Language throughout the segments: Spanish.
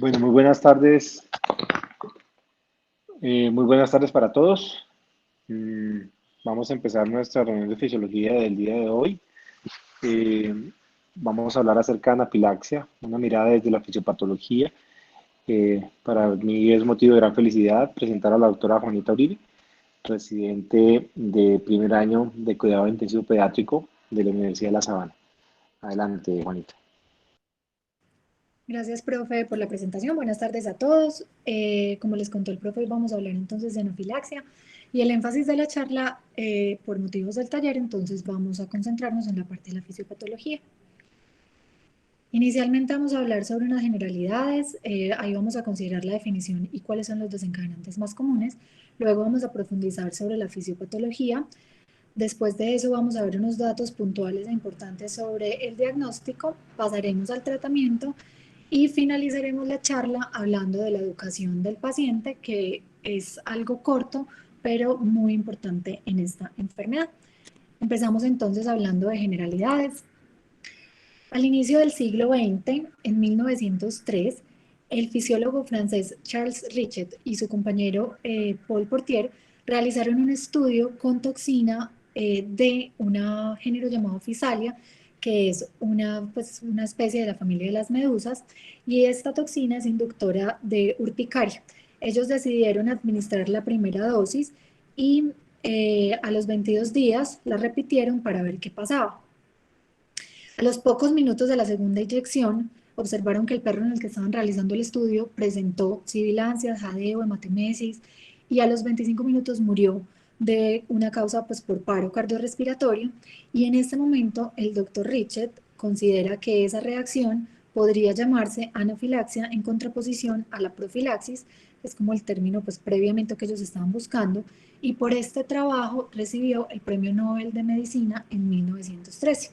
Bueno, muy buenas tardes. Muy buenas tardes para todos. Mm, Vamos a empezar nuestra reunión de fisiología del día de hoy. Eh, Vamos a hablar acerca de anafilaxia, una mirada desde la fisiopatología. Para mí es motivo de gran felicidad presentar a la doctora Juanita Uribe, residente de primer año de cuidado intensivo pediátrico de la Universidad de La Sabana. Adelante, Juanita. Gracias, profe, por la presentación. Buenas tardes a todos. Como les contó el profe, hoy vamos a hablar entonces de anafilaxia y el énfasis de la charla, por motivos del taller, entonces vamos a concentrarnos en la parte de la fisiopatología. Inicialmente vamos a hablar sobre unas generalidades, ahí vamos a considerar la definición y cuáles son los desencadenantes más comunes. Luego vamos a profundizar sobre la fisiopatología. Después de eso vamos a ver unos datos puntuales e importantes sobre el diagnóstico, pasaremos al tratamiento y finalizaremos la charla hablando de la educación del paciente, que es algo corto, pero muy importante en esta enfermedad. Empezamos entonces hablando de generalidades. Al inicio del siglo XX, en 1903, el fisiólogo francés Charles Richet y su compañero Paul Portier realizaron un estudio con toxina de un género llamado Physalia, que es una especie de la familia de las medusas, y esta toxina es inductora de urticaria. Ellos decidieron administrar la primera dosis y a los 22 días la repitieron para ver qué pasaba. A los pocos minutos de la segunda inyección, observaron que el perro en el que estaban realizando el estudio presentó sibilancias, jadeo, hematemesis y a los 25 minutos murió de una causa por paro cardiorrespiratorio. Y en este momento el doctor Richet considera que esa reacción podría llamarse anafilaxia en contraposición a la profilaxis, que es como el término previamente que ellos estaban buscando, y por este trabajo recibió el Premio Nobel de Medicina en 1913.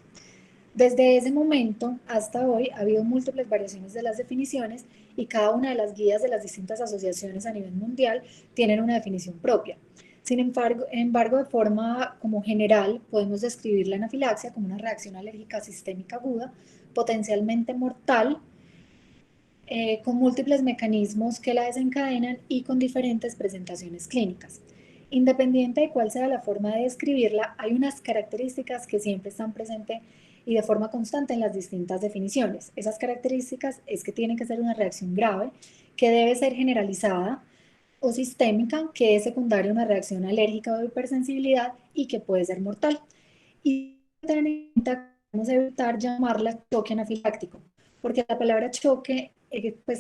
Desde ese momento hasta hoy ha habido múltiples variaciones de las definiciones y cada una de las guías de las distintas asociaciones a nivel mundial tienen una definición propia. Sin embargo, de forma como general, podemos describir la anafilaxia como una reacción alérgica sistémica aguda, potencialmente mortal, con múltiples mecanismos que la desencadenan y con diferentes presentaciones clínicas. Independiente de cuál sea la forma de describirla, hay unas características que siempre están presentes y de forma constante en las distintas definiciones. Esas características es que tiene que ser una reacción grave, que debe ser generalizada o sistémica, que es secundaria a una reacción alérgica o hipersensibilidad y que puede ser mortal. Y tener en cuenta que debemos evitar llamarla choque anafiláctico, porque la palabra choque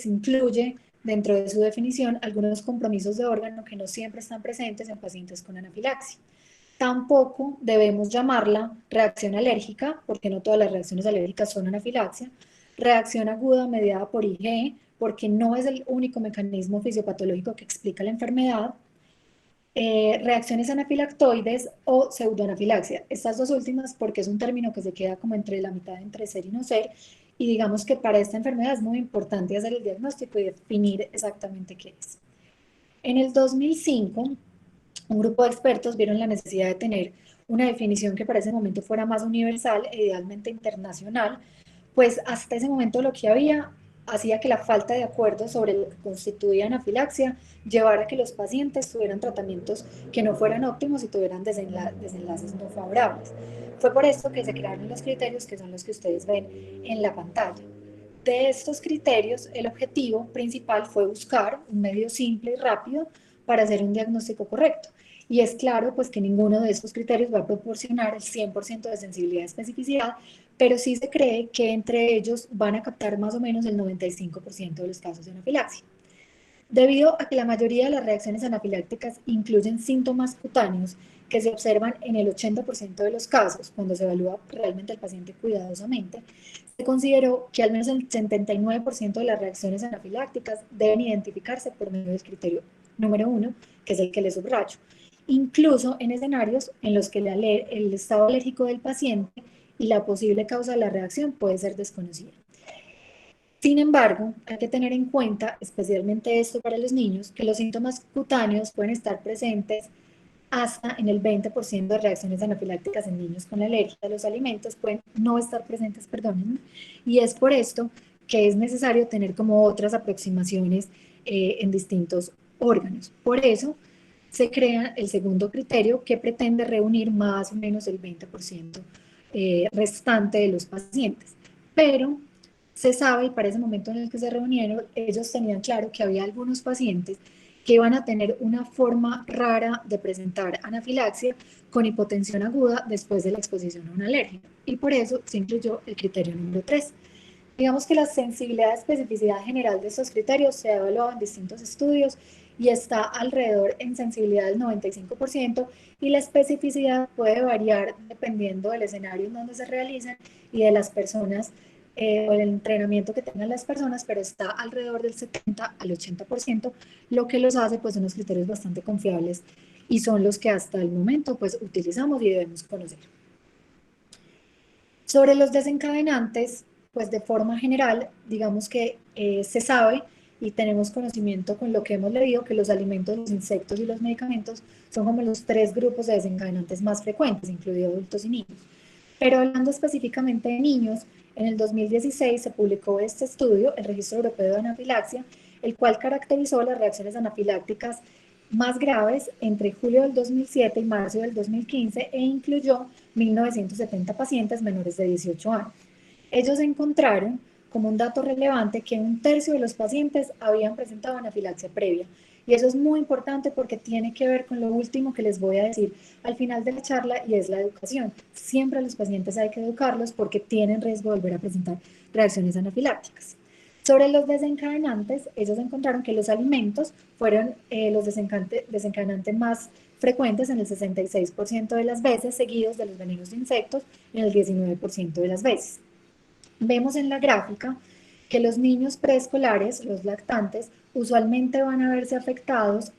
incluye dentro de su definición algunos compromisos de órgano que no siempre están presentes en pacientes con anafilaxia. Tampoco debemos llamarla reacción alérgica, porque no todas las reacciones alérgicas son anafilaxia. Reacción aguda mediada por IgE, porque no es el único mecanismo fisiopatológico que explica la enfermedad. Reacciones anafilactoides o pseudoanafilaxia. Estas dos últimas porque es un término que se queda como entre la mitad entre ser y no ser, y digamos que para esta enfermedad es muy importante hacer el diagnóstico y definir exactamente qué es. En el 2005, un grupo de expertos vieron la necesidad de tener una definición que para ese momento fuera más universal e idealmente internacional, pues hasta ese momento lo que había hacía que la falta de acuerdo sobre lo que constituía anafilaxia llevara a que los pacientes tuvieran tratamientos que no fueran óptimos y tuvieran desenlaces no favorables. Fue por esto que se crearon los criterios que son los que ustedes ven en la pantalla. De estos criterios, el objetivo principal fue buscar un medio simple y rápido para hacer un diagnóstico correcto. Y es claro, pues que ninguno de estos criterios va a proporcionar el 100% de sensibilidad y especificidad, pero sí se cree que entre ellos van a captar más o menos el 95% de los casos de anafilaxia. Debido a que la mayoría de las reacciones anafilácticas incluyen síntomas cutáneos que se observan en el 80% de los casos cuando se evalúa realmente al paciente cuidadosamente, se consideró que al menos el 79% de las reacciones anafilácticas deben identificarse por medio del criterio número 1, que es el que le subrayo, incluso en escenarios en los que el estado alérgico del paciente y la posible causa de la reacción puede ser desconocida. Sin embargo, hay que tener en cuenta, especialmente esto para los niños, que los síntomas cutáneos pueden estar presentes hasta en el 20% de reacciones anafilácticas en niños con alergia a los alimentos, pueden no estar presentes, perdónenme, y es por esto que es necesario tener como otras aproximaciones en distintos órganos. Por eso se crea el segundo criterio que pretende reunir más o menos el 20% restante de los pacientes. Pero se sabe, y para ese momento en el que se reunieron, ellos tenían claro que había algunos pacientes que iban a tener una forma rara de presentar anafilaxia con hipotensión aguda después de la exposición a un alérgeno. Y por eso se incluyó el criterio número 3. Digamos que la sensibilidad y especificidad general de estos criterios se ha evaluado en distintos estudios y está alrededor en sensibilidad del 95% y la especificidad puede variar dependiendo del escenario en donde se realicen y de las personas o el entrenamiento que tengan las personas, pero está alrededor del 70 al 80%, lo que los hace pues unos criterios bastante confiables y son los que hasta el momento pues utilizamos y debemos conocer. Sobre los desencadenantes, pues de forma general, digamos que se sabe y tenemos conocimiento con lo que hemos leído que los alimentos, los insectos y los medicamentos son como los 3 grupos de desencadenantes más frecuentes, incluidos adultos y niños. Pero hablando específicamente de niños, en el 2016 se publicó este estudio, el Registro Europeo de Anafilaxia, el cual caracterizó las reacciones anafilácticas más graves entre julio del 2007 y marzo del 2015 e incluyó 1.970 pacientes menores de 18 años. Ellos encontraron como un dato relevante que un tercio de los pacientes habían presentado anafilaxia previa. Y eso es muy importante porque tiene que ver con lo último que les voy a decir al final de la charla y es la educación. Siempre a los pacientes hay que educarlos porque tienen riesgo de volver a presentar reacciones anafilácticas. Sobre los desencadenantes, ellos encontraron que los alimentos fueron los desencadenantes más frecuentes en el 66% de las veces, seguidos de los venenos de insectos en el 19% de las veces. Vemos en la gráfica que los niños preescolares, los lactantes, usualmente van a verse afectados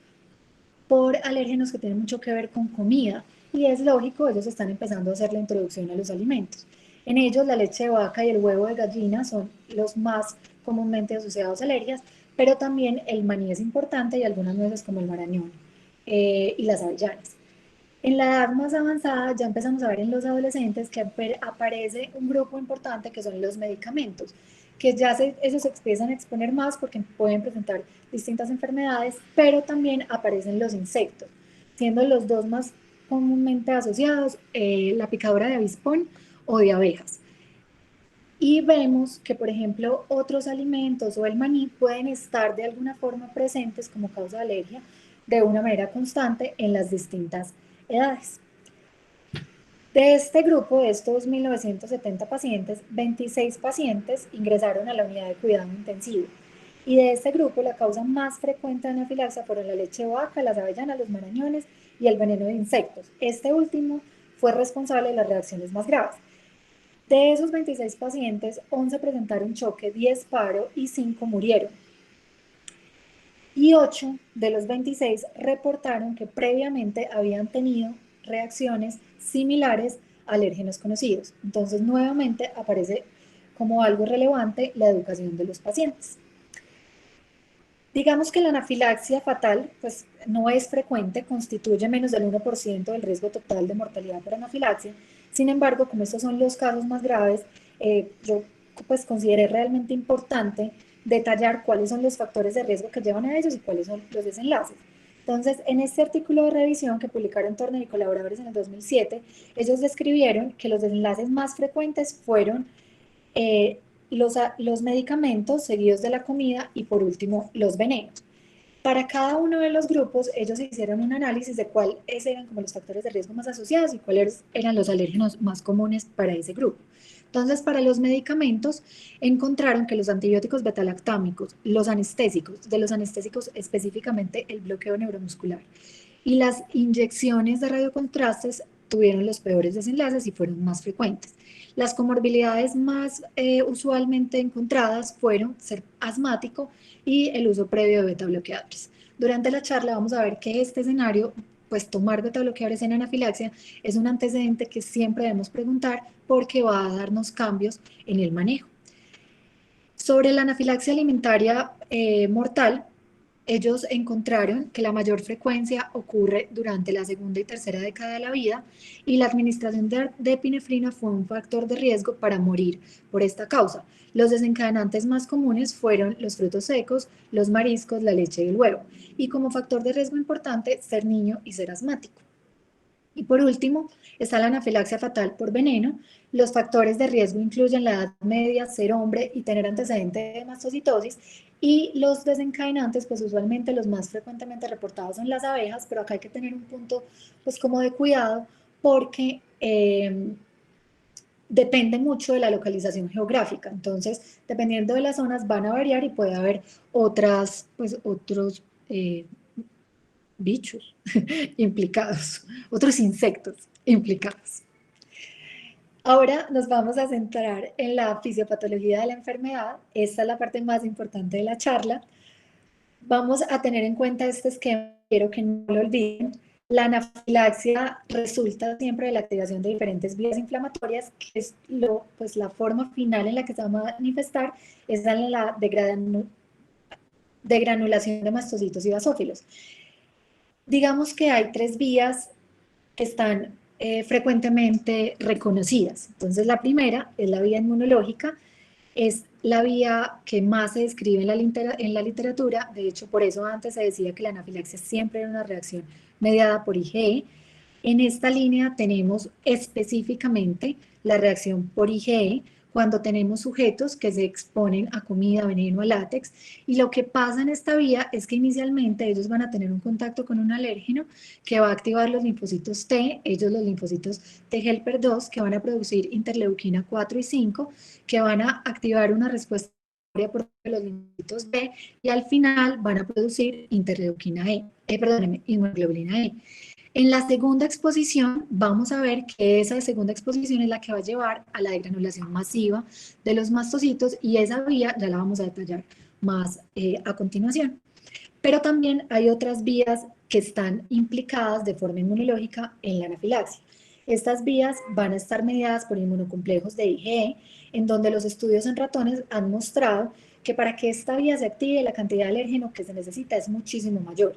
por alérgenos que tienen mucho que ver con comida y es lógico, ellos están empezando a hacer la introducción a los alimentos. En ellos la leche de vaca y el huevo de gallina son los más comúnmente asociados a alergias, pero también el maní es importante y algunas nueces como el marañón y las avellanas. En la edad más avanzada ya empezamos a ver en los adolescentes que aparece un grupo importante que son los medicamentos, que ya esos se empiezan a exponer más porque pueden presentar distintas enfermedades, pero también aparecen los insectos, siendo los dos más comúnmente asociados la picadura de avispón o de abejas. Y vemos que, por ejemplo, otros alimentos o el maní pueden estar de alguna forma presentes como causa de alergia de una manera constante en las distintas edades. De este grupo, de estos 1.970 pacientes, 26 pacientes ingresaron a la unidad de cuidado intensivo. Y de este grupo, la causa más frecuente de anafilaxia fueron la leche de vaca, las avellanas, los marañones y el veneno de insectos. Este último fue responsable de las reacciones más graves. De esos 26 pacientes, 11 presentaron choque, 10 paro y 5 murieron. Y 8 de los 26 reportaron que previamente habían tenido reacciones similares a alérgenos conocidos. Entonces, nuevamente aparece como algo relevante la educación de los pacientes. Digamos que la anafilaxia fatal pues, no es frecuente, constituye menos del 1% del riesgo total de mortalidad por anafilaxia. Sin embargo, como estos son los casos más graves, yo pues, consideré realmente importante detallar cuáles son los factores de riesgo que llevan a ellos y cuáles son los desenlaces. Entonces, en este artículo de revisión que publicaron Turner y colaboradores en el 2007, ellos describieron que los desenlaces más frecuentes fueron los medicamentos seguidos de la comida y por último los venenos. Para cada uno de los grupos, ellos hicieron un análisis de cuáles eran como los factores de riesgo más asociados y cuáles eran los alérgenos más comunes para ese grupo. Entonces, para los medicamentos, encontraron que los antibióticos betalactámicos, los anestésicos, de los anestésicos específicamente el bloqueo neuromuscular, y las inyecciones de radiocontrastes tuvieron los peores desenlaces y fueron más frecuentes. Las comorbilidades más usualmente encontradas fueron ser asmático y el uso previo de beta bloqueadores. Durante la charla vamos a ver que este escenario, pues tomar beta bloqueadores en anafilaxia es un antecedente que siempre debemos preguntar porque va a darnos cambios en el manejo. Sobre la anafilaxia alimentaria mortal, ellos encontraron que la mayor frecuencia ocurre durante la segunda y tercera década de la vida y la administración de epinefrina fue un factor de riesgo para morir por esta causa. Los desencadenantes más comunes fueron los frutos secos, los mariscos, la leche y el huevo. Y como factor de riesgo importante, ser niño y ser asmático. Y por último, está la anafilaxia fatal por veneno. Los factores de riesgo incluyen la edad media, ser hombre y tener antecedente de mastocitosis. Y los desencadenantes, pues usualmente los más frecuentemente reportados son las abejas, pero acá hay que tener un punto, pues como de cuidado, porque depende mucho de la localización geográfica. Entonces, dependiendo de las zonas, van a variar y puede haber otros bichos implicados, otros insectos implicados. Ahora nos vamos a centrar en la fisiopatología de la enfermedad. Esta es la parte más importante de la charla. Vamos a tener en cuenta este esquema, quiero que no lo olviden. La anafilaxia resulta siempre de la activación de diferentes vías inflamatorias, que es pues la forma final en la que se va a manifestar, es en la degranulación de mastocitos y basófilos. Digamos que hay tres vías que están frecuentemente reconocidas. Entonces, la primera es la vía inmunológica, es la vía que más se describe en la literatura. De hecho, por eso antes se decía que la anafilaxia siempre era una reacción mediada por IgE. En esta línea tenemos específicamente la reacción por IgE cuando tenemos sujetos que se exponen a comida, veneno, a látex, y lo que pasa en esta vía es que inicialmente ellos van a tener un contacto con un alérgeno que va a activar los linfocitos T, ellos los linfocitos T helper 2, que van a producir interleuquina 4 y 5, que van a activar una respuesta por los linfocitos B, y al final van a producir interleuquina E, perdónenme, inmunoglobulina E. En la segunda exposición vamos a ver que esa segunda exposición es la que va a llevar a la degranulación masiva de los mastocitos, y esa vía ya la vamos a detallar más a continuación. Pero también hay otras vías que están implicadas de forma inmunológica en la anafilaxia. Estas vías van a estar mediadas por inmunocomplejos de IgE, en donde los estudios en ratones han mostrado que para que esta vía se active, la cantidad de alérgeno que se necesita es muchísimo mayor.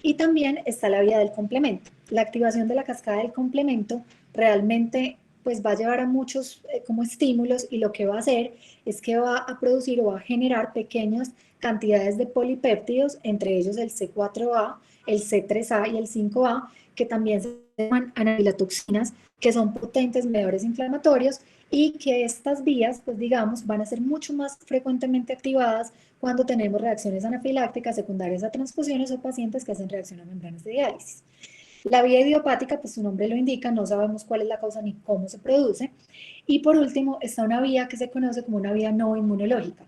Y también está la vía del complemento. La activación de la cascada del complemento realmente pues va a llevar a muchos como estímulos, y lo que va a hacer es que va a producir o va a generar pequeñas cantidades de polipéptidos, entre ellos el C4A, el C3A y el 5A, que también se llaman anafilatoxinas, que son potentes mediadores inflamatorios, y que estas vías, pues digamos, van a ser mucho más frecuentemente activadas cuando tenemos reacciones anafilácticas secundarias a transfusiones o pacientes que hacen reacción a membranas de diálisis. La vía idiopática, pues su nombre lo indica, no sabemos cuál es la causa ni cómo se produce. Y por último, está una vía que se conoce como una vía no inmunológica.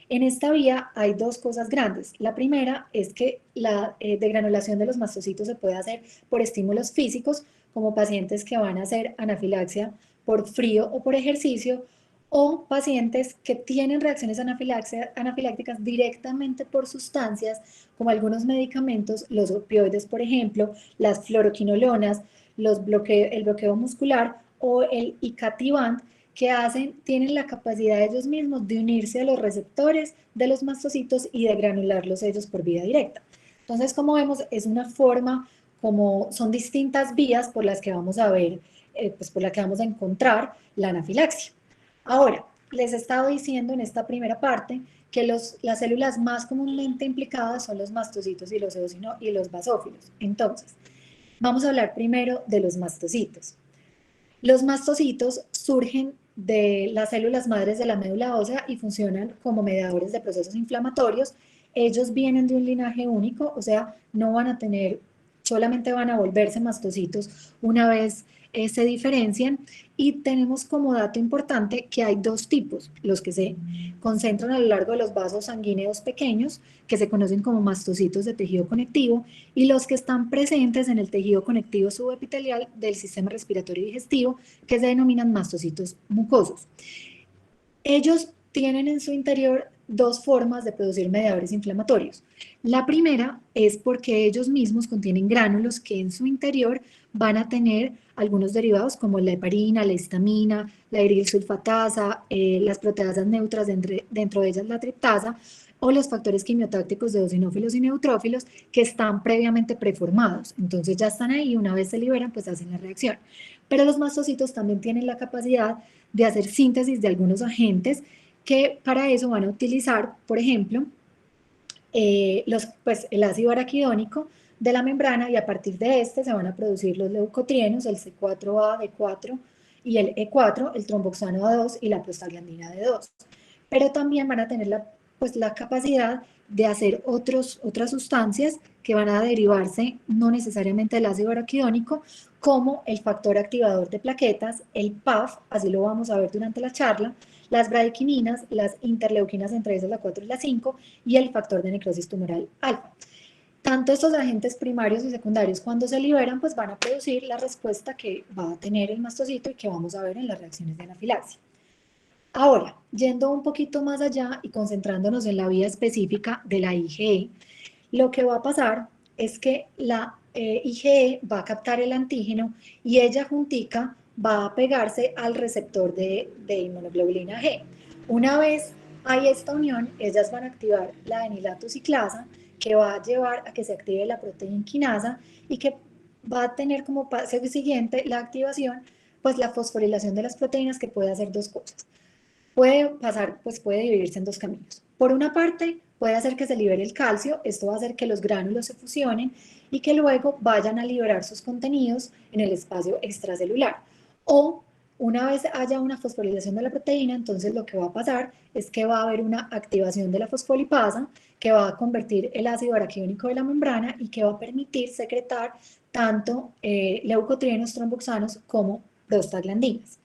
En esta vía hay dos cosas grandes. La primera es que la degranulación de los mastocitos se puede hacer por estímulos físicos, como pacientes que van a hacer anafilaxia por frío o por ejercicio, o pacientes que tienen reacciones anafilácticas directamente por sustancias, como algunos medicamentos, los opioides, por ejemplo, las fluoroquinolonas, el bloqueo muscular o el icatibant, que tienen la capacidad ellos mismos de unirse a los receptores de los mastocitos y de granularlos ellos por vía directa. Entonces, como vemos, es una forma, como son distintas vías por las que vamos a ver, pues por las que vamos a encontrar la anafilaxia. Ahora, les he estado diciendo en esta primera parte que las células más comúnmente implicadas son los mastocitos y y los basófilos. Entonces, vamos a hablar primero de los mastocitos. Los mastocitos surgen de las células madres de la médula ósea y funcionan como mediadores de procesos inflamatorios. Ellos vienen de un linaje único, o sea, no van a tener, solamente van a volverse mastocitos una vez se diferencian. Y tenemos como dato importante que hay dos tipos: los que se concentran a lo largo de los vasos sanguíneos pequeños, que se conocen como mastocitos de tejido conectivo, y los que están presentes en el tejido conectivo subepitelial del sistema respiratorio y digestivo, que se denominan mastocitos mucosos. Ellos tienen en su interior dos formas de producir mediadores inflamatorios. La primera es porque ellos mismos contienen gránulos que en su interior van a tener algunos derivados como la heparina, la histamina, la irilsulfatasa, las proteasas neutras, dentro de ellas la triptasa, o los factores quimiotácticos de eosinófilos y neutrófilos que están previamente preformados. Entonces ya están ahí y una vez se liberan, pues hacen la reacción. Pero los mastocitos también tienen la capacidad de hacer síntesis de algunos agentes que para eso van a utilizar, por ejemplo, pues, el ácido araquidónico de la membrana y a partir de este se van a producir los leucotrienos, el C4A, D4 y el E4, el tromboxano A2 y la prostaglandina D2. Pero también van a tener pues, la capacidad de hacer otras sustancias que van a derivarse no necesariamente del ácido araquidónico, como el factor activador de plaquetas, el PAF, así lo vamos a ver durante la charla, las bradykininas, las interleuquinas entre esas la 4 y la 5 y el factor de necrosis tumoral alfa. Tanto estos agentes primarios y secundarios cuando se liberan pues van a producir la respuesta que va a tener el mastocito y que vamos a ver en las reacciones de anafilaxia. Ahora, yendo un poquito más allá y concentrándonos en la vía específica de la IgE, lo que va a pasar es que la IgE va a captar el antígeno y ella juntica va a pegarse al receptor de inmunoglobulina G. Una vez hay esta unión, ellas van a activar la enilato ciclasa, que va a llevar a que se active la proteína quinasa y que va a tener como paso siguiente la activación, pues la fosforilación de las proteínas, que puede hacer dos cosas. Puede pasar, pues puede dividirse en dos caminos. Por una parte, puede hacer que se libere el calcio, esto va a hacer que los gránulos se fusionen y que luego vayan a liberar sus contenidos en el espacio extracelular. O una vez haya una fosforilación de la proteína, entonces lo que va a pasar es que va a haber una activación de la fosfolipasa que va a convertir el ácido araquidónico de la membrana y que va a permitir secretar tanto leucotrienos, tromboxanos como prostaglandinas.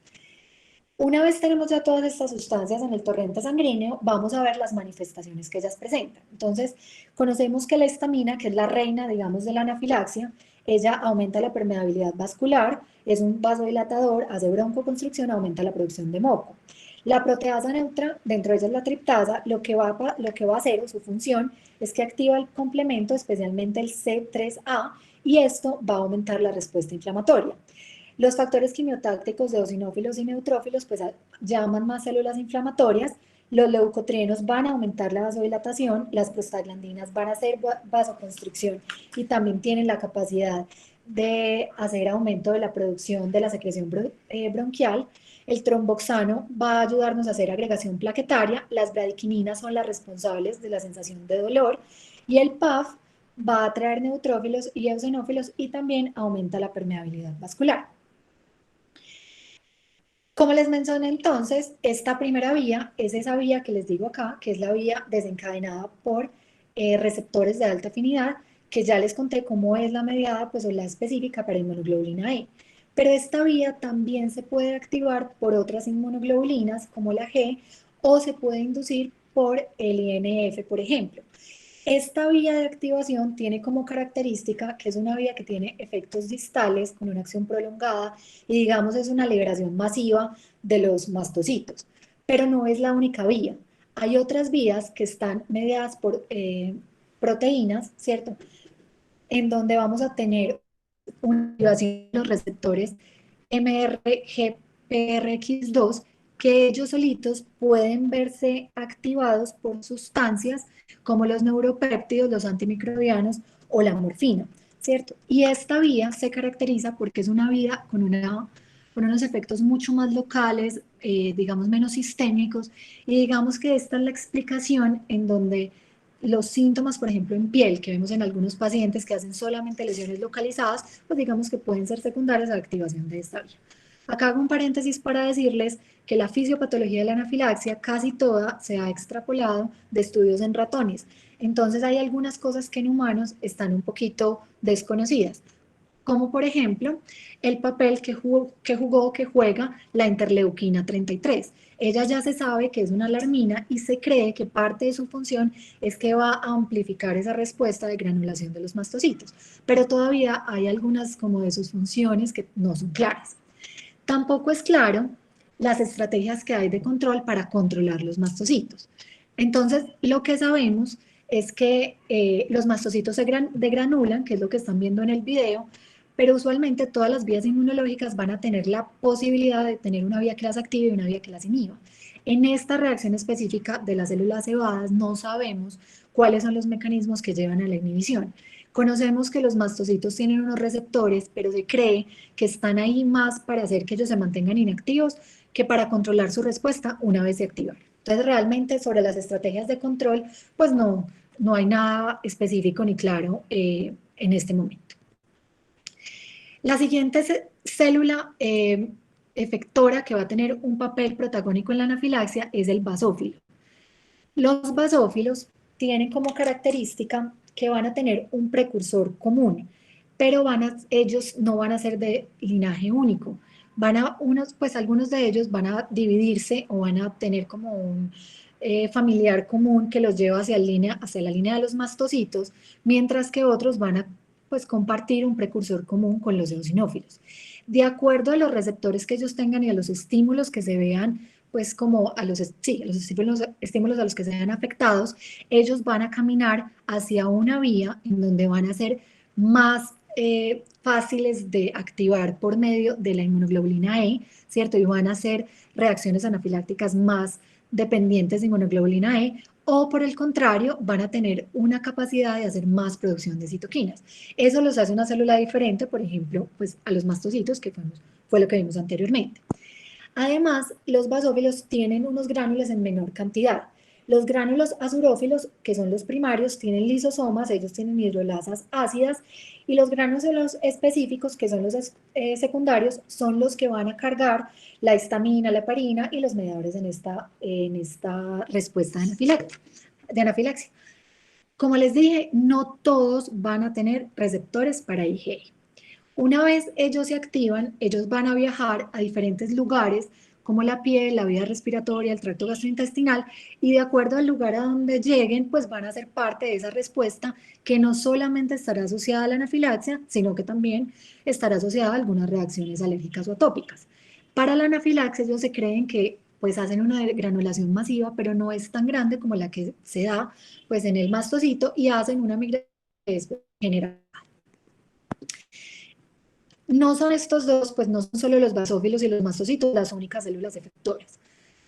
Una vez tenemos ya todas estas sustancias en el torrente sanguíneo, vamos a ver las manifestaciones que ellas presentan. Entonces, conocemos que la histamina, que es la reina, digamos, de la anafilaxia, ella aumenta la permeabilidad vascular, es un vasodilatador, hace broncoconstricción, aumenta la producción de moco. La proteasa neutra, dentro de ellas la triptasa, lo que va a hacer, o su función, es que activa el complemento, especialmente el C3A, y esto va a aumentar la respuesta inflamatoria. Los factores quimiotácticos de eosinófilos y neutrófilos pues llaman más células inflamatorias, los leucotrienos van a aumentar la vasodilatación, las prostaglandinas van a hacer vasoconstricción y también tienen la capacidad de hacer aumento de la producción de la secreción bronquial. El tromboxano va a ayudarnos a hacer agregación plaquetaria, las bradykininas son las responsables de la sensación de dolor y el PAF va a atraer neutrófilos y eosinófilos y también aumenta la permeabilidad vascular. Como les mencioné entonces, esta primera vía es esa vía que les digo acá, que es la vía desencadenada por receptores de alta afinidad, que ya les conté cómo es la mediada, pues o la específica para inmunoglobulina E. Pero esta vía también se puede activar por otras inmunoglobulinas como la G o se puede inducir por el INF, por ejemplo. Esta vía de activación tiene como característica que es una vía que tiene efectos distales con una acción prolongada y digamos es una liberación masiva de los mastocitos, pero no es la única vía. Hay otras vías que están mediadas por proteínas, ¿cierto? En donde vamos a tener una activación de los receptores MRGPRX2 que ellos solitos pueden verse activados por sustancias como los neuropéptidos, los antimicrobianos o la morfina, ¿cierto? Y esta vía se caracteriza porque es una vía con unos efectos mucho más locales, digamos menos sistémicos, y digamos que esta es la explicación en donde los síntomas, por ejemplo, en piel, que vemos en algunos pacientes que hacen solamente lesiones localizadas, pues digamos que pueden ser secundarias a la activación de esta vía. Acá hago un paréntesis para decirles que la fisiopatología de la anafilaxia casi toda se ha extrapolado de estudios en ratones. Entonces hay algunas cosas que en humanos están un poquito desconocidas, como por ejemplo el papel que juega la interleuquina 33. Ella ya se sabe que es una alarmina y se cree que parte de su función es que va a amplificar esa respuesta de granulación de los mastocitos, pero todavía hay algunas como de sus funciones que no son claras. Tampoco es claro las estrategias que hay de control para controlar los mastocitos. Entonces, lo que sabemos es que los mastocitos de granulan, que es lo que están viendo en el video, pero usualmente todas las vías inmunológicas van a tener la posibilidad de tener una vía que las active y una vía que las inhiba. En esta reacción específica de las células cebadas no sabemos cuáles son los mecanismos que llevan a la inhibición. Conocemos que los mastocitos tienen unos receptores, pero se cree que están ahí más para hacer que ellos se mantengan inactivos que para controlar su respuesta una vez se activan. Entonces, realmente sobre las estrategias de control, pues no hay nada específico ni claro en este momento. La siguiente célula efectora que va a tener un papel protagónico en la anafilaxia es el basófilo. Los basófilos tienen como característica que van a tener un precursor común, pero ellos no van a ser de linaje único. Pues algunos de ellos van a dividirse o van a tener como un familiar común que los lleva hacia la línea de los mastocitos, mientras que otros van a pues compartir un precursor común con los eosinófilos. De acuerdo a los receptores que ellos tengan y a los estímulos que se vean, pues como a los estímulos a los que se vean afectados, ellos van a caminar hacia una vía en donde van a ser más fáciles de activar por medio de la inmunoglobulina E, ¿cierto? Y van a hacer reacciones anafilácticas más dependientes de inmunoglobulina E, o por el contrario, van a tener una capacidad de hacer más producción de citoquinas. Eso los hace una célula diferente, por ejemplo, pues a los mastocitos, que fue lo que vimos anteriormente. Además, los basófilos tienen unos gránulos en menor cantidad. Los gránulos azurófilos, que son los primarios, tienen lisosomas, ellos tienen hidrolasas ácidas, y los gránulos específicos, que son los secundarios, son los que van a cargar la histamina, la heparina y los mediadores en esta respuesta de anafilaxia. Como les dije, no todos van a tener receptores para IgE. Una vez ellos se activan, ellos van a viajar a diferentes lugares, como la piel, la vía respiratoria, el tracto gastrointestinal, y de acuerdo al lugar a donde lleguen, pues van a ser parte de esa respuesta que no solamente estará asociada a la anafilaxia, sino que también estará asociada a algunas reacciones alérgicas o atópicas. Para la anafilaxia, ellos se creen que pues hacen una granulación masiva, pero no es tan grande como la que se da pues en el mastocito, y hacen una migración general. No son estos dos, pues no son solo los basófilos y los mastocitos las únicas células efectoras.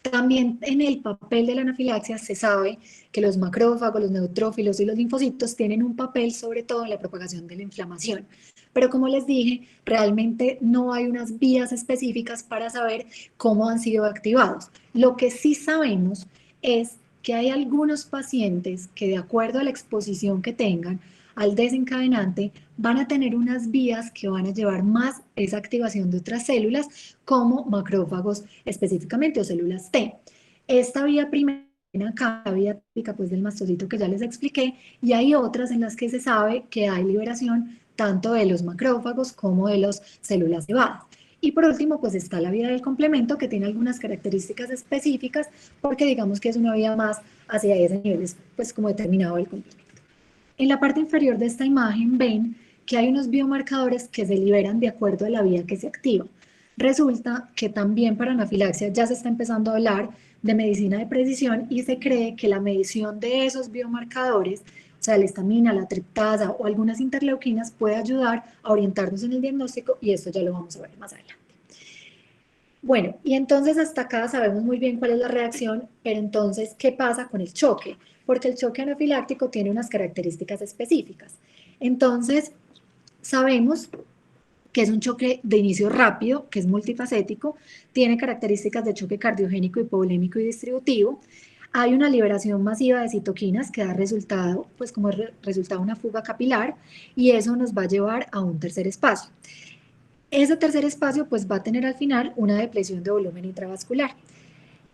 También en el papel de la anafilaxia se sabe que los macrófagos, los neutrófilos y los linfocitos tienen un papel sobre todo en la propagación de la inflamación. Pero como les dije, realmente no hay unas vías específicas para saber cómo han sido activados. Lo que sí sabemos es que hay algunos pacientes que de acuerdo a la exposición que tengan al desencadenante, van a tener unas vías que van a llevar más esa activación de otras células, como macrófagos específicamente o células T. Esta vía primera, acá, la vía típica pues, del mastocito que ya les expliqué, y hay otras en las que se sabe que hay liberación tanto de los macrófagos como de las células cebadas. Y por último, pues está la vía del complemento, que tiene algunas características específicas, porque digamos que es una vía más hacia ese nivel, pues como determinado del complemento. En la parte inferior de esta imagen ven que hay unos biomarcadores que se liberan de acuerdo a la vía que se activa. Resulta que también para anafilaxia ya se está empezando a hablar de medicina de precisión y se cree que la medición de esos biomarcadores, o sea, la histamina, la triptasa o algunas interleuquinas, puede ayudar a orientarnos en el diagnóstico, y esto ya lo vamos a ver más adelante. Bueno, y entonces hasta acá sabemos muy bien cuál es la reacción, pero entonces, ¿qué pasa con el choque? Porque el choque anafiláctico tiene unas características específicas. Entonces, sabemos que es un choque de inicio rápido, que es multifacético, tiene características de choque cardiogénico, hipovolémico y distributivo. Hay una liberación masiva de citoquinas que da resultado, pues como resultado una fuga capilar, y eso nos va a llevar a un tercer espacio. Ese tercer espacio pues va a tener al final una depresión de volumen intravascular.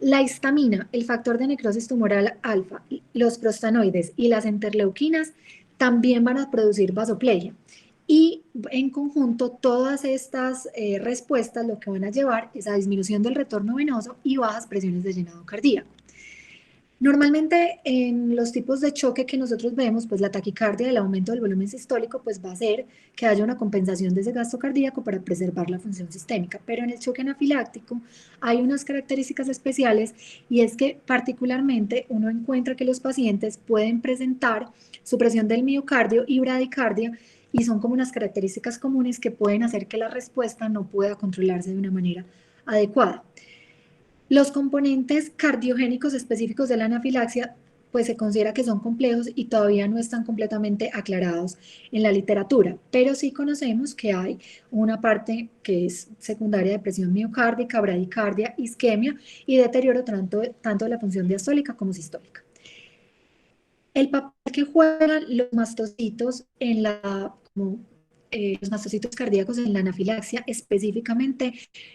La histamina, el factor de necrosis tumoral alfa, los prostanoides y las interleuquinas también van a producir vasoplegia. Y en conjunto todas estas respuestas lo que van a llevar es a disminución del retorno venoso y bajas presiones de llenado cardíaco. Normalmente en los tipos de choque que nosotros vemos, pues la taquicardia, el aumento del volumen sistólico, pues va a hacer que haya una compensación de ese gasto cardíaco para preservar la función sistémica. Pero en el choque anafiláctico hay unas características especiales, y es que particularmente uno encuentra que los pacientes pueden presentar supresión del miocardio y bradicardia, y son como unas características comunes que pueden hacer que la respuesta no pueda controlarse de una manera adecuada. Los componentes cardiogénicos específicos de la anafilaxia pues se considera que son complejos y todavía no están completamente aclarados en la literatura, pero sí conocemos que hay una parte que es secundaria de presión miocárdica, bradicardia, isquemia y deterioro tanto de la función diastólica como sistólica. El papel que juegan los mastocitos en los mastocitos cardíacos en la anafilaxia específicamente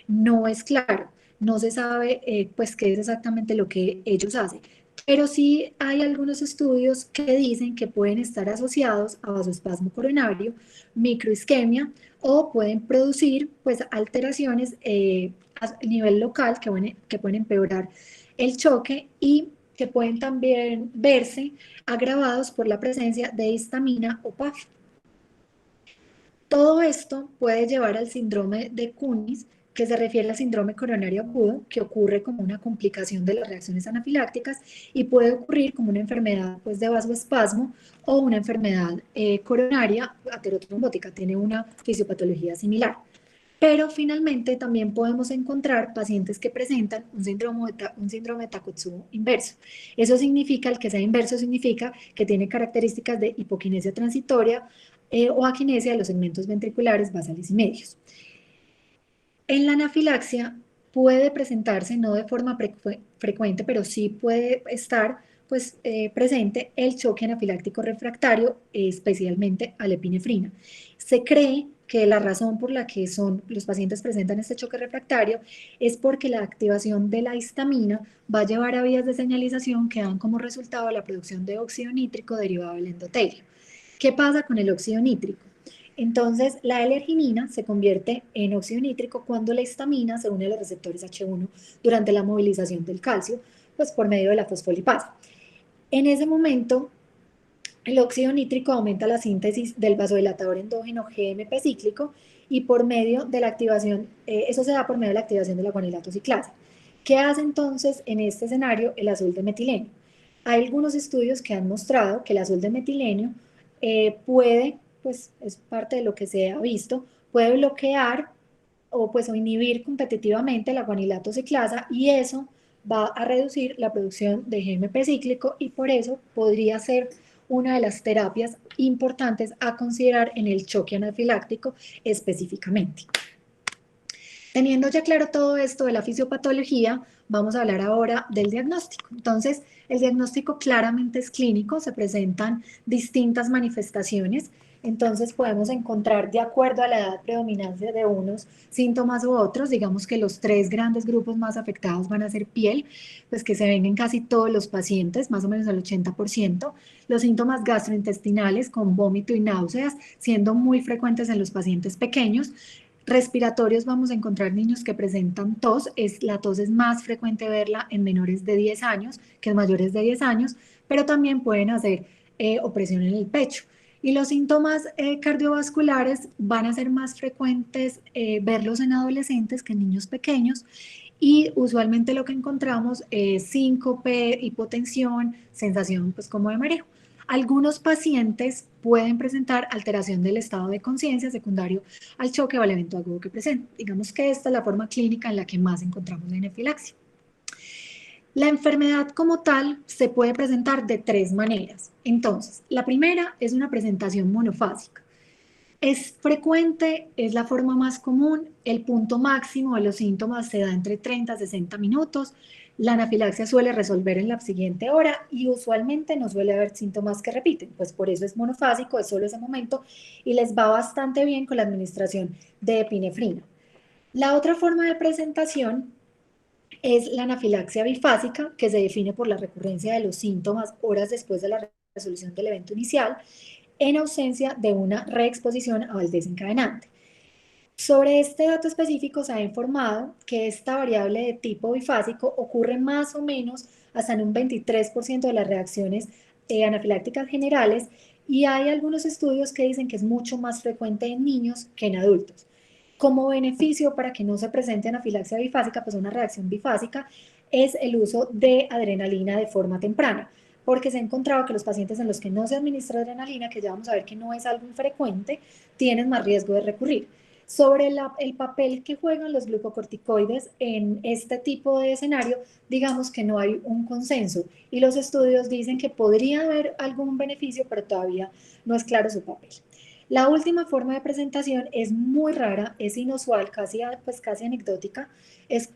no es claro. No se sabe pues qué es exactamente lo que ellos hacen. Pero sí hay algunos estudios que dicen que pueden estar asociados a vasoespasmo coronario, microisquemia o pueden producir pues alteraciones a nivel local que pueden empeorar el choque y que pueden también verse agravados por la presencia de histamina o PAF. Todo esto puede llevar al síndrome de Kunis, que se refiere al síndrome coronario agudo, que ocurre como una complicación de las reacciones anafilácticas y puede ocurrir como una enfermedad pues, de vasoespasmo o una enfermedad coronaria aterotrombótica, tiene una fisiopatología similar. Pero finalmente también podemos encontrar pacientes que presentan un síndrome de Takotsubo inverso. Eso significa, el que sea inverso significa que tiene características de hipoquinesia transitoria o akinesia de los segmentos ventriculares basales y medios. En la anafilaxia puede presentarse, no de forma frecuente, pero sí puede estar pues, presente el choque anafiláctico refractario, especialmente a la epinefrina. Se cree que la razón por la que los pacientes presentan este choque refractario es porque la activación de la histamina va a llevar a vías de señalización que dan como resultado la producción de óxido nítrico derivado del endotelio. ¿Qué pasa con el óxido nítrico? Entonces, la L-arginina se convierte en óxido nítrico cuando la histamina se une a los receptores H1 durante la movilización del calcio, pues por medio de la fosfolipasa. En ese momento, el óxido nítrico aumenta la síntesis del vasodilatador endógeno GMP cíclico y por medio de la activación, eso se da por medio de la activación de la guanilato ciclasa. ¿Qué hace entonces en este escenario el azul de metileno? Hay algunos estudios que han mostrado que el azul de metileno puede, pues es parte de lo que se ha visto, puede bloquear o inhibir competitivamente la guanilato ciclasa y eso va a reducir la producción de GMP cíclico y por eso podría ser una de las terapias importantes a considerar en el choque anafiláctico específicamente. Teniendo ya claro todo esto de la fisiopatología, vamos a hablar ahora del diagnóstico. Entonces, el diagnóstico claramente es clínico, se presentan distintas manifestaciones, entonces podemos encontrar de acuerdo a la edad predominancia de unos síntomas u otros, digamos que los tres grandes grupos más afectados van a ser piel, pues que se ven en casi todos los pacientes, más o menos el 80%, los síntomas gastrointestinales con vómito y náuseas, siendo muy frecuentes en los pacientes pequeños, respiratorios vamos a encontrar niños que presentan tos, la tos es más frecuente verla en menores de 10 años que en mayores de 10 años, pero también pueden hacer opresión en el pecho. Y los síntomas cardiovasculares van a ser más frecuentes verlos en adolescentes que en niños pequeños y usualmente lo que encontramos es síncope, hipotensión, sensación pues como de mareo. Algunos pacientes pueden presentar alteración del estado de conciencia secundario al choque o al evento agudo que presenta. Digamos que esta es la forma clínica en la que más encontramos la anafilaxia. La enfermedad como tal se puede presentar de tres maneras. Entonces, la primera es una presentación monofásica. Es frecuente, es la forma más común, el punto máximo de los síntomas se da entre 30 a 60 minutos, la anafilaxia suele resolver en la siguiente hora y usualmente no suele haber síntomas que repiten, pues por eso es monofásico, es solo ese momento y les va bastante bien con la administración de epinefrina. La otra forma de presentación es la anafilaxia bifásica, que se define por la recurrencia de los síntomas horas después de la resolución del evento inicial en ausencia de una reexposición al desencadenante. Sobre este dato específico se ha informado que esta variable de tipo bifásico ocurre más o menos hasta en un 23% de las reacciones anafilácticas generales y hay algunos estudios que dicen que es mucho más frecuente en niños que en adultos. Como beneficio para que no se presente anafilaxia bifásica, pues una reacción bifásica, es el uso de adrenalina de forma temprana, porque se ha encontrado que los pacientes en los que no se administra adrenalina, que ya vamos a ver que no es algo infrecuente, tienen más riesgo de recurrir. Sobre el papel que juegan los glucocorticoides en este tipo de escenario, digamos que no hay un consenso y los estudios dicen que podría haber algún beneficio, pero todavía no es claro su papel. La última forma de presentación es muy rara, es inusual, casi anecdótica. Es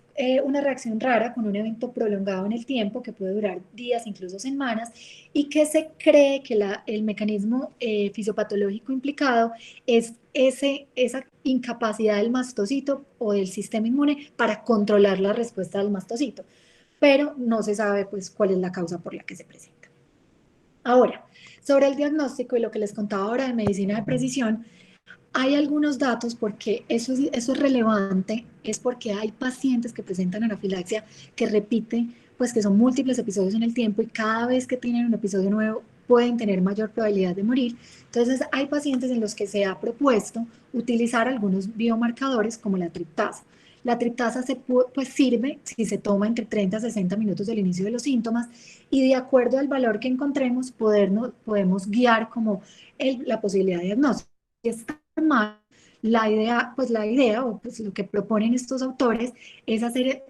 una reacción rara con un evento prolongado en el tiempo que puede durar días, incluso semanas, y que se cree que el mecanismo fisiopatológico implicado es esa incapacidad del mastocito o del sistema inmune para controlar la respuesta del mastocito, pero no se sabe pues cuál es la causa por la que se presenta. Ahora, sobre el diagnóstico y lo que les contaba ahora de medicina de precisión, hay algunos datos porque eso es relevante, es porque hay pacientes que presentan anafilaxia que repiten, pues que son múltiples episodios en el tiempo y cada vez que tienen un episodio nuevo pueden tener mayor probabilidad de morir. Entonces hay pacientes en los que se ha propuesto utilizar algunos biomarcadores como la triptasa. La triptasa pues sirve si se toma entre 30 a 60 minutos del inicio de los síntomas y de acuerdo al valor que encontremos podemos guiar como la posibilidad de diagnóstico. Mal, la idea o pues lo que proponen estos autores es hacer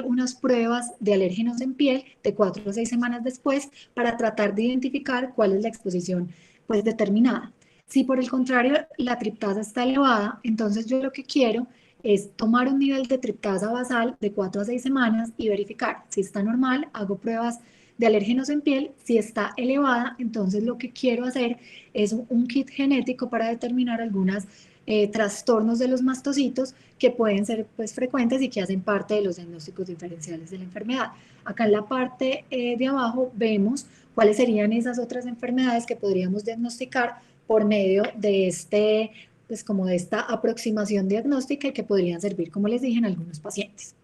unas pruebas de alérgenos en piel de 4 o 6 semanas después para tratar de identificar cuál es la exposición pues determinada. Si por el contrario la triptasa está elevada, entonces yo lo que quiero es tomar un nivel de triptasa basal de 4 a 6 semanas y verificar si está normal, hago pruebas de alérgenos en piel, si está elevada, entonces lo que quiero hacer es un kit genético para determinar algunos trastornos de los mastocitos que pueden ser pues, frecuentes y que hacen parte de los diagnósticos diferenciales de la enfermedad. Acá en la parte de abajo vemos cuáles serían esas otras enfermedades que podríamos diagnosticar por medio de pues como de esta aproximación diagnóstica y que podrían servir, como les dije, en algunos pacientes.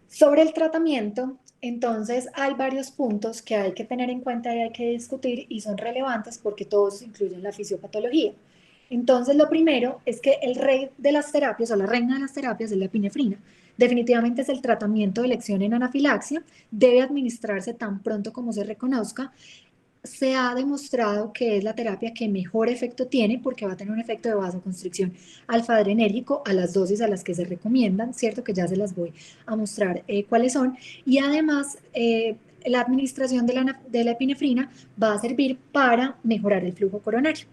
Sobre el tratamiento, entonces hay varios puntos que hay que tener en cuenta y hay que discutir y son relevantes porque todos incluyen la fisiopatología. Entonces, lo primero es que el rey de las terapias o la reina de las terapias es la epinefrina. Definitivamente es el tratamiento de elección en anafilaxia, debe administrarse tan pronto como se reconozca. Se ha demostrado que es la terapia que mejor efecto tiene porque va a tener un efecto de vasoconstricción alfa-adrenérgico a las dosis a las que se recomiendan, cierto que ya se las voy a mostrar cuáles son, y además la administración de la epinefrina va a servir para mejorar el flujo coronario.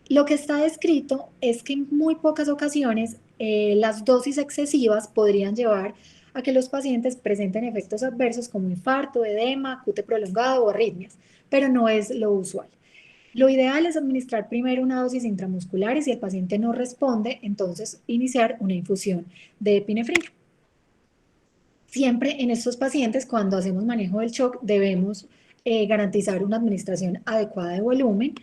Lo que está descrito es que en muy pocas ocasiones las dosis excesivas podrían llevar a que los pacientes presenten efectos adversos como infarto, edema, QT prolongado o arritmias, pero no es lo usual. Lo ideal es administrar primero una dosis intramuscular y si el paciente no responde, entonces iniciar una infusión de epinefrina. Siempre en estos pacientes, cuando hacemos manejo del shock, debemos garantizar una administración adecuada de volumen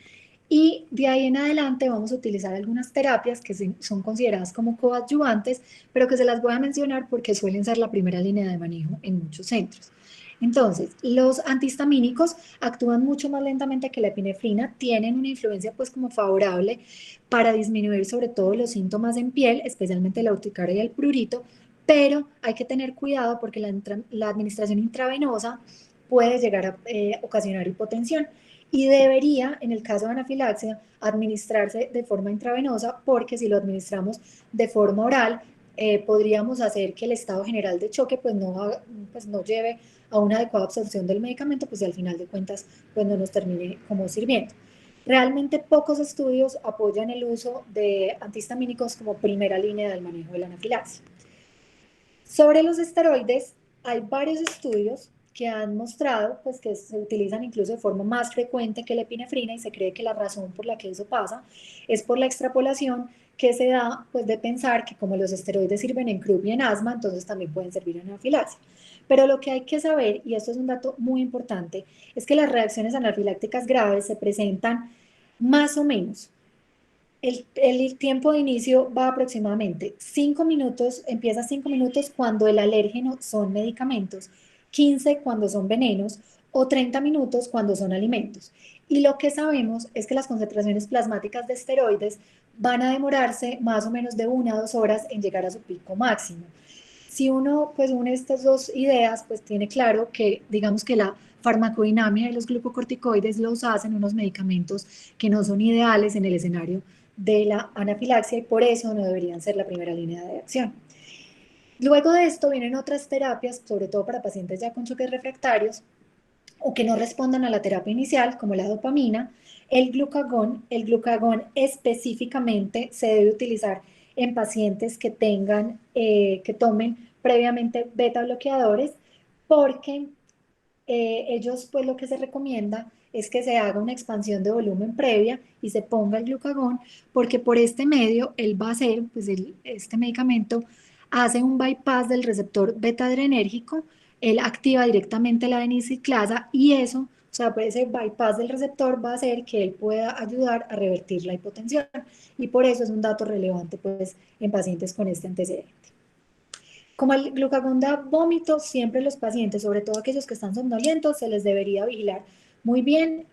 y de ahí en adelante vamos a utilizar algunas terapias que son consideradas como coadyuvantes, pero que se las voy a mencionar porque suelen ser la primera línea de manejo en muchos centros. Entonces, los antihistamínicos actúan mucho más lentamente que la epinefrina, tienen una influencia pues como favorable para disminuir sobre todo los síntomas en piel, especialmente la urticaria y el prurito, pero hay que tener cuidado porque la administración intravenosa puede llegar a ocasionar hipotensión y debería, en el caso de anafilaxia, administrarse de forma intravenosa porque si lo administramos de forma oral, podríamos hacer que el estado general de choque pues no lleve a una adecuada absorción del medicamento, pues y al final de cuentas pues no nos termine como sirviendo. Realmente pocos estudios apoyan el uso de antihistamínicos como primera línea del manejo de la anafilaxia. Sobre los esteroides, hay varios estudios que han mostrado pues, que se utilizan incluso de forma más frecuente que la epinefrina y se cree que la razón por la que eso pasa es por la extrapolación que se da pues, de pensar que como los esteroides sirven en croup y en asma, entonces también pueden servir en anafilaxia. Pero lo que hay que saber, y esto es un dato muy importante, es que las reacciones anafilácticas graves se presentan más o menos el tiempo de inicio va aproximadamente 5 minutos, empieza 5 minutos cuando el alérgeno son medicamentos, 15 cuando son venenos o 30 minutos cuando son alimentos. Y lo que sabemos es que las concentraciones plasmáticas de esteroides van a demorarse más o menos de 1 a 2 horas en llegar a su pico máximo. Si uno pues une estas dos ideas, pues tiene claro que digamos que la farmacodinamia de los glucocorticoides los hacen unos medicamentos que no son ideales en el escenario de la anafilaxia y por eso no deberían ser la primera línea de acción. Luego de esto vienen otras terapias, sobre todo para pacientes ya con choques refractarios o que no respondan a la terapia inicial, como la dopamina, el glucagón. El glucagón específicamente se debe utilizar en pacientes que tengan, que tomen previamente beta bloqueadores, porque ellos, pues lo que se recomienda es que se haga una expansión de volumen previa y se ponga el glucagón, porque por este medio él va a hacer, pues este medicamento hace un bypass del receptor beta adrenérgico, él activa directamente la adeniciclasa y eso, o sea, pues ese bypass del receptor va a hacer que él pueda ayudar a revertir la hipotensión y por eso es un dato relevante pues en pacientes con este antecedente. Como el glucagón da vómito, siempre los pacientes, sobre todo aquellos que están somnolientos, se les debería vigilar muy bien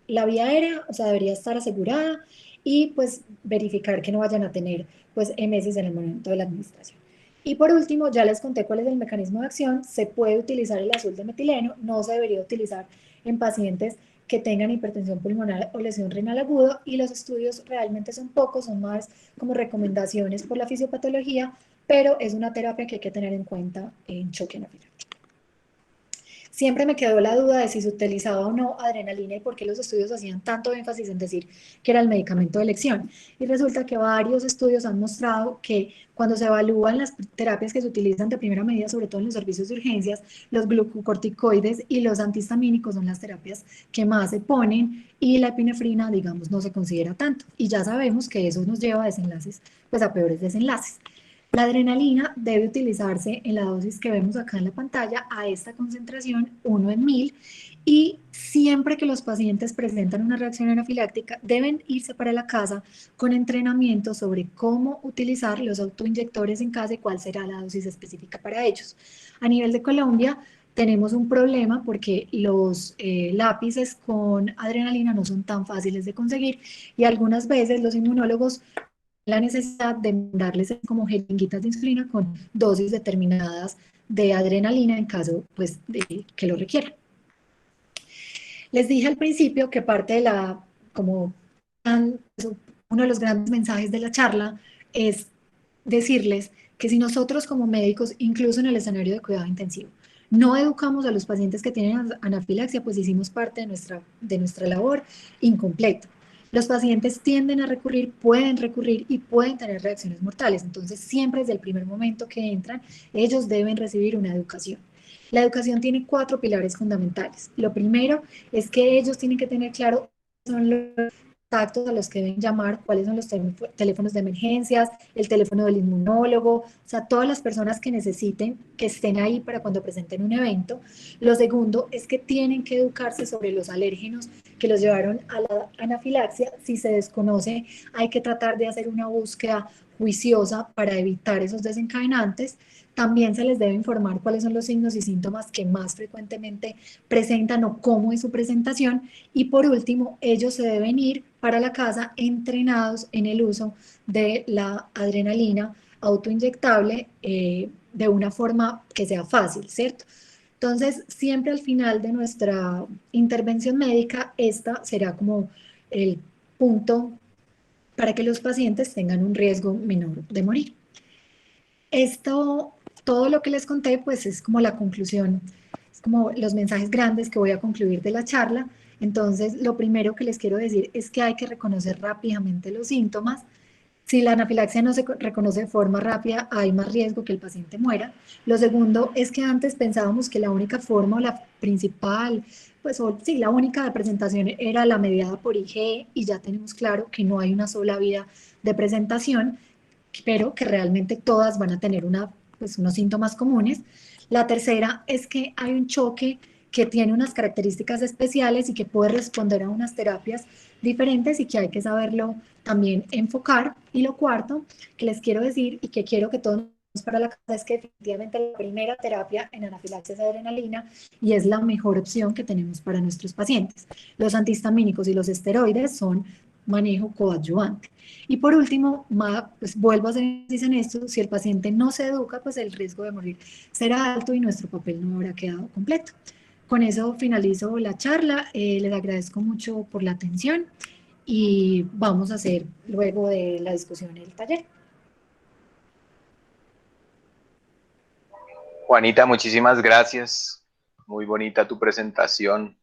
la vía aérea, o sea, debería estar asegurada y pues verificar que no vayan a tener pues emesis en el momento de la administración. Y por último, ya les conté cuál es el mecanismo de acción, se puede utilizar el azul de metileno, no se debería utilizar en pacientes que tengan hipertensión pulmonar o lesión renal aguda y los estudios realmente son pocos, son más como recomendaciones por la fisiopatología, pero es una terapia que hay que tener en cuenta en choque anafiláctico. Siempre me quedó la duda de si se utilizaba o no adrenalina y por qué los estudios hacían tanto énfasis en decir que era el medicamento de elección. Y resulta que varios estudios han mostrado que cuando se evalúan las terapias que se utilizan de primera medida, sobre todo en los servicios de urgencias, los glucocorticoides y los antihistamínicos son las terapias que más se ponen y la epinefrina, digamos, no se considera tanto. Y ya sabemos que eso nos lleva a desenlaces, pues a peores desenlaces. La adrenalina debe utilizarse en la dosis que vemos acá en la pantalla a esta concentración 1 en 1000 y siempre que los pacientes presentan una reacción anafiláctica deben irse para la casa con entrenamiento sobre cómo utilizar los autoinyectores en casa y cuál será la dosis específica para ellos. A nivel de Colombia tenemos un problema porque los lápices con adrenalina no son tan fáciles de conseguir y algunas veces los inmunólogos la necesidad de darles como jeringuitas de insulina con dosis determinadas de adrenalina en caso pues, de que lo requieran. Les dije al principio que parte de la, como uno de los grandes mensajes de la charla es decirles que si nosotros como médicos, incluso en el escenario de cuidado intensivo, no educamos a los pacientes que tienen anafilaxia, pues hicimos parte de nuestra labor incompleta. Los pacientes tienden a recurrir, pueden recurrir y pueden tener reacciones mortales. Entonces, siempre desde el primer momento que entran, ellos deben recibir una educación. La educación tiene 4 pilares fundamentales. Lo primero es que ellos tienen que tener claro son los contactos a los que deben llamar, cuáles son los teléfonos de emergencias, el teléfono del inmunólogo, o sea, todas las personas que necesiten que estén ahí para cuando presenten un evento. Lo segundo es que tienen que educarse sobre los alérgenos que los llevaron a la anafilaxia. Si se desconoce, hay que tratar de hacer una búsqueda juiciosa para evitar esos desencadenantes. También se les debe informar cuáles son los signos y síntomas que más frecuentemente presentan o cómo es su presentación. Y por último, ellos se deben ir para la casa entrenados en el uso de la adrenalina autoinyectable de una forma que sea fácil, ¿cierto? Entonces, siempre al final de nuestra intervención médica, esta será como el punto para que los pacientes tengan un riesgo menor de morir. Esto, todo lo que les conté, pues es como la conclusión, es como los mensajes grandes que voy a concluir de la charla. Entonces, lo primero que les quiero decir es que hay que reconocer rápidamente los síntomas. Si la anafilaxia no se reconoce de forma rápida, hay más riesgo que el paciente muera. Lo segundo es que antes pensábamos que la única forma o la principal, pues sí, la única de presentación era la mediada por IgE y ya tenemos claro que no hay una sola vía de presentación, pero que realmente todas van a tener pues, unos síntomas comunes. La tercera es que hay un choque que tiene unas características especiales y que puede responder a unas terapias diferentes y que hay que saberlo también enfocar. Y lo cuarto que les quiero decir y que quiero que todos para la casa es que definitivamente la primera terapia en anafilaxia es adrenalina y es la mejor opción que tenemos para nuestros pacientes. Los antihistamínicos y los esteroides son manejo coadyuvante. Y por último, pues vuelvo a hacer énfasis en esto, si el paciente no se educa, pues el riesgo de morir será alto y nuestro papel no habrá quedado completo. Con eso finalizo la charla, les agradezco mucho por la atención y vamos a hacer luego de la discusión el taller. Juanita, muchísimas gracias. Muy bonita tu presentación.